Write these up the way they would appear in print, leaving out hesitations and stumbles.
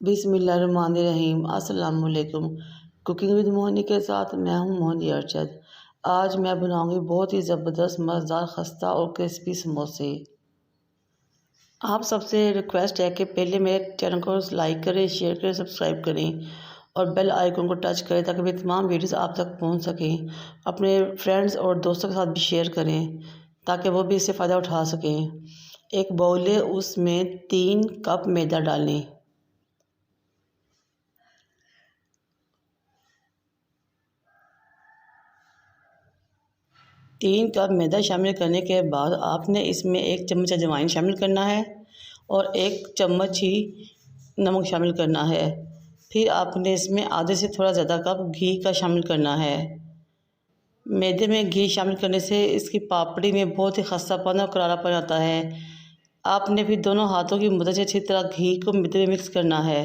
बिस्मिल्लाहिर्रहमानिर्रहीम। अस्सलाम वालेकुम। कुकिंग विद मोहनी के साथ मैं हूं मोहनी अरशद। आज मैं बनाऊंगी बहुत ही ज़बरदस्त मज़ेदार खस्ता और क्रिस्पी समोसे। आप सबसे रिक्वेस्ट है कि पहले मेरे चैनल को लाइक करें, शेयर करें, सब्सक्राइब करें और बेल आइकन को टच करें ताकि मेरी तमाम वीडियोस आप तक पहुंच सकें। अपने फ्रेंड्स और दोस्तों के साथ भी शेयर करें ताकि वो भी इससे फ़ायदा उठा सकें। एक बाउल है, उसमें 3 कप मैदा डालें। 3 कप मैदा शामिल करने के बाद आपने इसमें 1 चम्मच अजवाइन शामिल करना है और 1 चम्मच ही नमक शामिल करना है। फिर आपने इसमें आधे से थोड़ा ज़्यादा कप घी का शामिल करना है। मैदे में घी शामिल करने से इसकी पापड़ी में बहुत ही खस्तापन और करारापन आता है। आपने फिर दोनों हाथों की मदद से अच्छी तरह घी को मैदे में मिक्स करना है।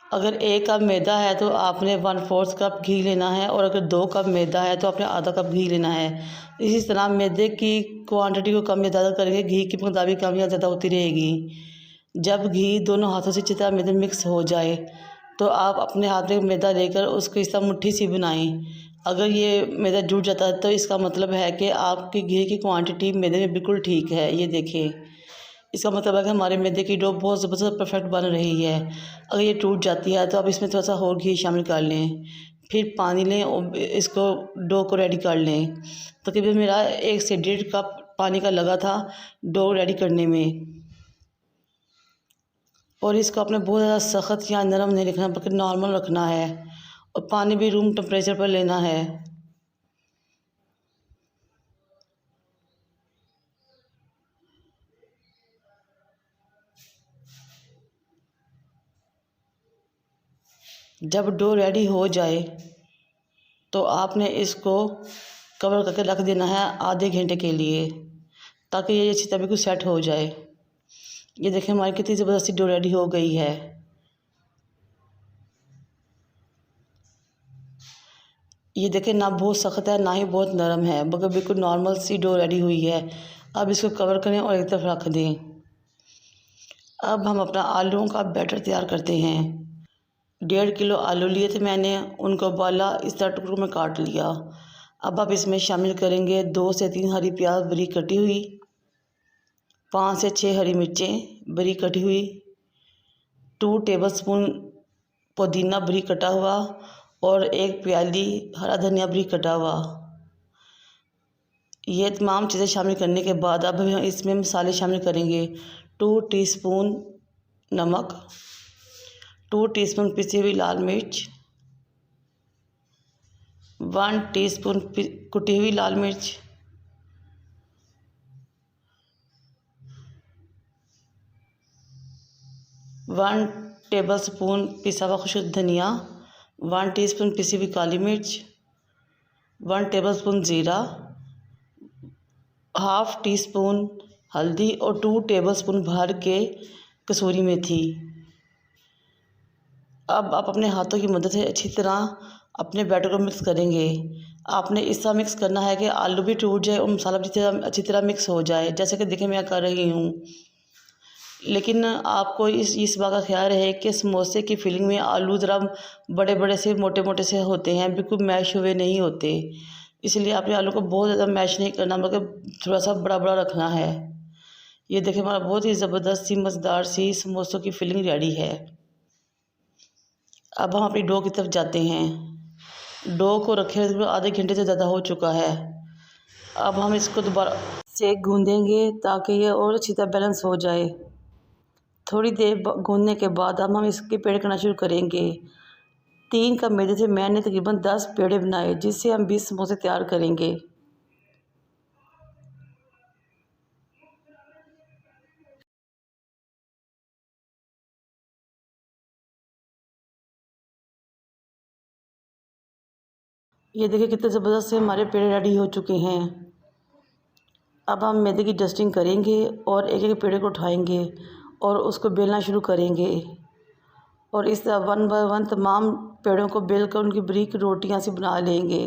अगर 1 कप मैदा है तो आपने 1/4 कप घी लेना है और अगर 2 कप मैदा है तो आपने आधा कप घी लेना है। इसी तरह मैदे की क्वांटिटी को कम या ज़्यादा करेंगे, घी की मकदार भी कम या ज़्यादा होती रहेगी। जब घी दोनों हाथों से अच्छी तरह मैदे मिक्स हो जाए तो आप अपने हाथ में मैदा लेकर उसको इस तरह मुट्ठी सी बनाएं। अगर ये मैदा जुट जाता है तो इसका मतलब है कि आपकी घी की क्वांटिटी मैदे में बिल्कुल ठीक है। ये देखें, इसका मतलब है कि हमारे मैदे की डो बहुत ज़बरदस्त परफेक्ट बन रही है। अगर ये टूट जाती है तो आप इसमें थोड़ा सा और घी शामिल कर लें। फिर पानी लें और इसको डो को रेडी कर लें। तकरीबन मेरा 1 से 1.5 कप पानी का लगा था डो रेडी करने में। और इसको आपने बहुत ज़्यादा सख्त या नरम नहीं रखना बल्कि नॉर्मल रखना है और पानी भी रूम टेम्परेचर पर लेना है। जब डो रेडी हो जाए तो आपने इसको कवर करके रख देना है आधे घंटे के लिए ताकि ये अच्छी तरह बिल्कुल सेट हो जाए। ये देखें हमारी कितनी ज़बरदस्ती डो रेडी हो गई है। ये देखें, ना बहुत सख्त है ना ही बहुत नरम है, मगर बिल्कुल नॉर्मल सी डो रेडी हुई है। अब इसको कवर करें और एक तरफ रख दें। अब हम अपना आलूओं का बैटर तैयार करते हैं। 1.5 किलो आलू लिए थे मैंने, उनको उबाला, इस तरह टुकड़ों में काट लिया। अब आप इसमें शामिल करेंगे 2 से 3 हरी प्याज बारीक कटी हुई, 5 से 6 हरी मिर्चें बारीक कटी हुई, 2 टेबलस्पून पुदीना बारीक कटा हुआ और 1 प्याली हरा धनिया बारीक कटा हुआ। ये तमाम चीज़ें शामिल करने के बाद अब हम इसमें मसाले शामिल करेंगे। 2 टीस्पून नमक, 2 टीस्पून पिसी हुई लाल मिर्च, 1 टीस्पून कुटी हुई लाल मिर्च, 1 टेबलस्पून पिसा हुआ खुश्क धनिया, 1 टीस्पून पिसी हुई काली मिर्च, 1 टेबलस्पून ज़ीरा, हाफ़ टी स्पून हल्दी और 2 टेबलस्पून भर के कसूरी मेथी। अब आप अपने हाथों की मदद से अच्छी तरह अपने बैटर को मिक्स करेंगे। आपने इस तरह मिक्स करना है कि आलू भी टूट जाए और मसाला भी अच्छी तरह मिक्स हो जाए, जैसे कि देखिए मैं कर रही हूँ। लेकिन आपको इस बात का ख्याल रहे कि समोसे की फिलिंग में आलू ज़रा बड़े बड़े से मोटे मोटे से होते हैं, बिल्कुल मैश हुए नहीं होते। इसलिए आपने आलू को बहुत ज़्यादा मैश नहीं करना बल्कि थोड़ा सा बड़ा बड़ा रखना है। ये देखिए हमारा बहुत ही ज़बरदस्त सी मज़ेदार सी समोसों की फिलिंग रेडी है। अब हम अपनी डो की तरफ जाते हैं। डो को रखे हुए आधे घंटे से ज़्यादा हो चुका है। अब हम इसको दोबारा से गूँधेंगे ताकि ये और अच्छी तरह बैलेंस हो जाए। थोड़ी देर गूँधने के बाद अब हम इसके पेड़े करना शुरू करेंगे। 3 कप मैदे से मैंने तकरीबन 10 पेड़े बनाए, जिससे हम 20 समोसे तैयार करेंगे। ये देखिए कितने ज़बरदस्त से हमारे पेड़े रेडी हो चुके हैं। अब हम मैदे की डस्टिंग करेंगे और एक एक पेड़े को उठाएंगे और उसको बेलना शुरू करेंगे और इस तरह 1 बाय 1 तमाम पेड़ों को बेल कर उनकी बारीक रोटियां सी बना लेंगे।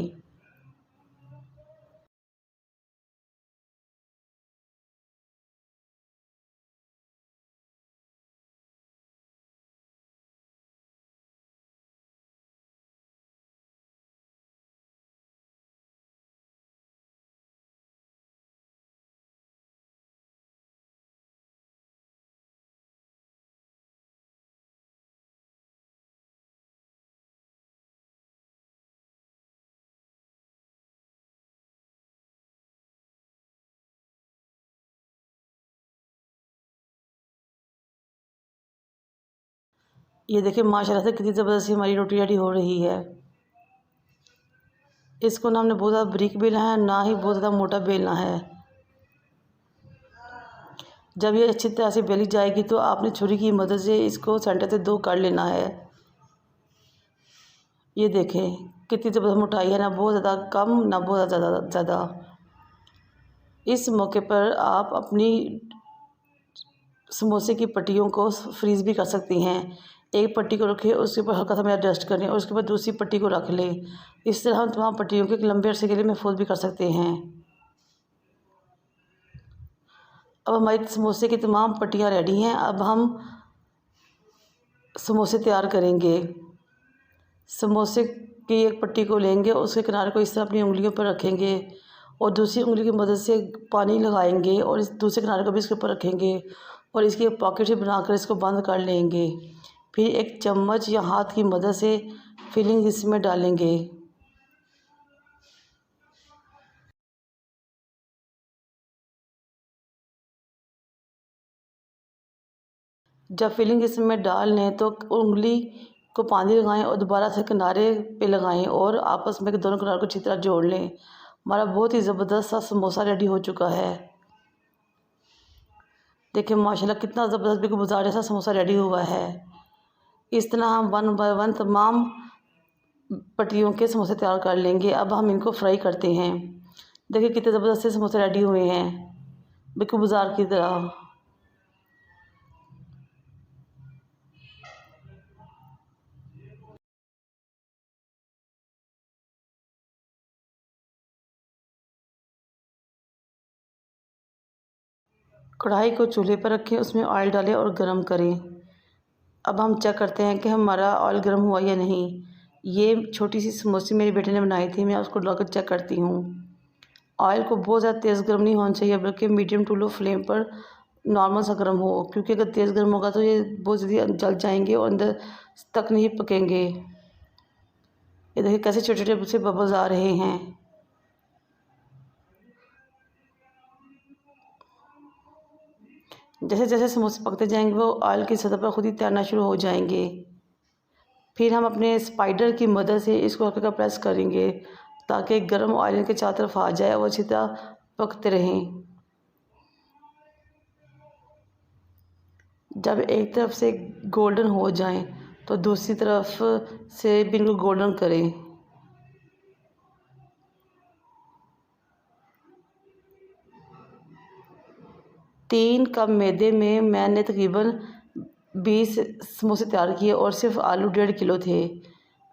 ये देखिए माशाल्लाह से कितनी ज़बरदस्ती हमारी रोटी रेडी हो रही है। इसको ना हमने बहुत ज़्यादा बारीक बेलना है, ना ही बहुत ज़्यादा मोटा बेलना है। जब ये अच्छी तरह से बेली जाएगी तो आपने छुरी की मदद से इसको सेंटर से 2 कर लेना है। ये देखें कितनी ज़बरदस्त मोटाई है, ना बहुत ज़्यादा कम ना बहुत ज़्यादा। इस मौके पर आप अपनी समोसे की पट्टियों को फ्रीज़ भी कर सकती हैं। एक पट्टी को रखें, उसके ऊपर हल्का सा मैदा डस्ट करें और उसके बाद दूसरी पट्टी को रख लें। इस तरह हम तमाम पट्टियों को एक लंबे अरसे के लिए महफूज भी कर सकते हैं। अब हमारी समोसे की तमाम पट्टियाँ रेडी हैं। अब हम समोसे तैयार करेंगे। समोसे की एक पट्टी को लेंगे, उसके किनारे को इस तरह अपनी उंगलियों पर रखेंगे और दूसरी उंगली की मदद से पानी लगाएंगे और इस दूसरे किनारे को भी इसके ऊपर रखेंगे और इसकी एक पॉकेट बनाकर इसको बंद कर लेंगे। फिर एक चम्मच या हाथ की मदद से फिलिंग इसमें डालेंगे। जब फिलिंग इसमें डाल लें तो उंगली को पानी लगाएं और दोबारा से किनारे पे लगाएं और आपस में दोनों किनारों को अच्छी तरह जोड़ लें। हमारा बहुत ही ज़बरदस्त सा समोसा रेडी हो चुका है। देखिए माशाल्लाह कितना ज़बरदस्त बिल्कुल बाजार जैसा समोसा रेडी हुआ है। इस तरह हम 1 बाय 1 तमाम पट्टियों के समोसे तैयार कर लेंगे। अब हम इनको फ्राई करते हैं। देखिए कितने ज़बरदस्त से समोसे रेडी हुए हैं, बिल्कुल बाजार की तरह। कढ़ाई को चूल्हे पर रखें, उसमें ऑयल डालें और गरम करें। अब हम चेक करते हैं कि हमारा ऑयल गर्म हुआ या नहीं। ये छोटी सी समोसे मेरे बेटे ने बनाई थी, मैं उसको डालकर चेक करती हूँ। ऑयल को बहुत ज़्यादा तेज़ गर्म नहीं होना चाहिए, बल्कि मीडियम टू लो फ्लेम पर नॉर्मल सा गर्म हो, क्योंकि अगर तेज़ गर्म होगा तो ये बहुत जल्दी जल जाएंगे और अंदर तक नहीं पकेंगे। ये देखिए कैसे छोटे छोटे से बबल्स आ रहे हैं। जैसे जैसे समोसे पकते जाएंगे वो ऑयल की सतह पर खुद ही तैरना शुरू हो जाएंगे। फिर हम अपने स्पाइडर की मदद से इसको हल्का प्रेस करेंगे ताकि गर्म ऑयल के चारों तरफ आ जाए और अच्छी तरह पकते रहें। जब एक तरफ से गोल्डन हो जाएं तो दूसरी तरफ से बिल्कुल गोल्डन करें। तीन कप मैदे में मैंने तकरीबन 20 समोसे तैयार किए और सिर्फ आलू 1.5 किलो थे।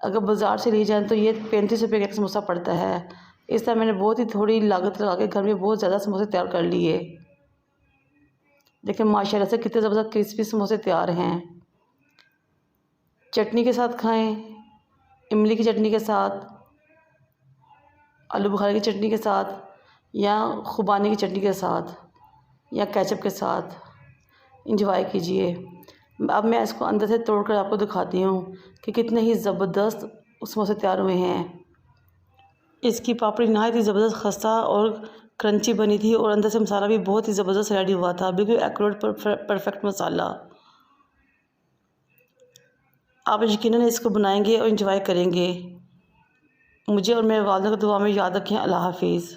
अगर बाज़ार से लिए जाएँ तो ये 35 रुपये का एक समोसा पड़ता है। इस तरह मैंने बहुत ही थोड़ी लागत लगा के घर में बहुत ज़्यादा समोसे तैयार कर लिए। देखिए माशाल्लाह से कितने ज़बरदस्त क्रिस्पी समोसे तैयार हैं। चटनी के साथ खाएं, इमली की चटनी के साथ, आलू बुखारे की चटनी के साथ, या खुबानी की चटनी के साथ, या केचप के साथ इंजॉय कीजिए। अब मैं इसको अंदर से तोड़कर आपको दिखाती हूँ कि कितने ही ज़बरदस्त समोसे तैयार हुए हैं। इसकी पापड़ी नहायत ही ज़बरदस्त खस्ता और क्रंची बनी थी और अंदर से मसाला भी बहुत ही ज़बरदस्त रेडी हुआ था, बिल्कुल एक्यूरेट परफेक्ट मसाला। आप यकीनन इसको बनाएंगे और इंजॉय करेंगे। मुझे और मेरे वालिद को दुआ में याद रखें। अल्लाह हाफिज़।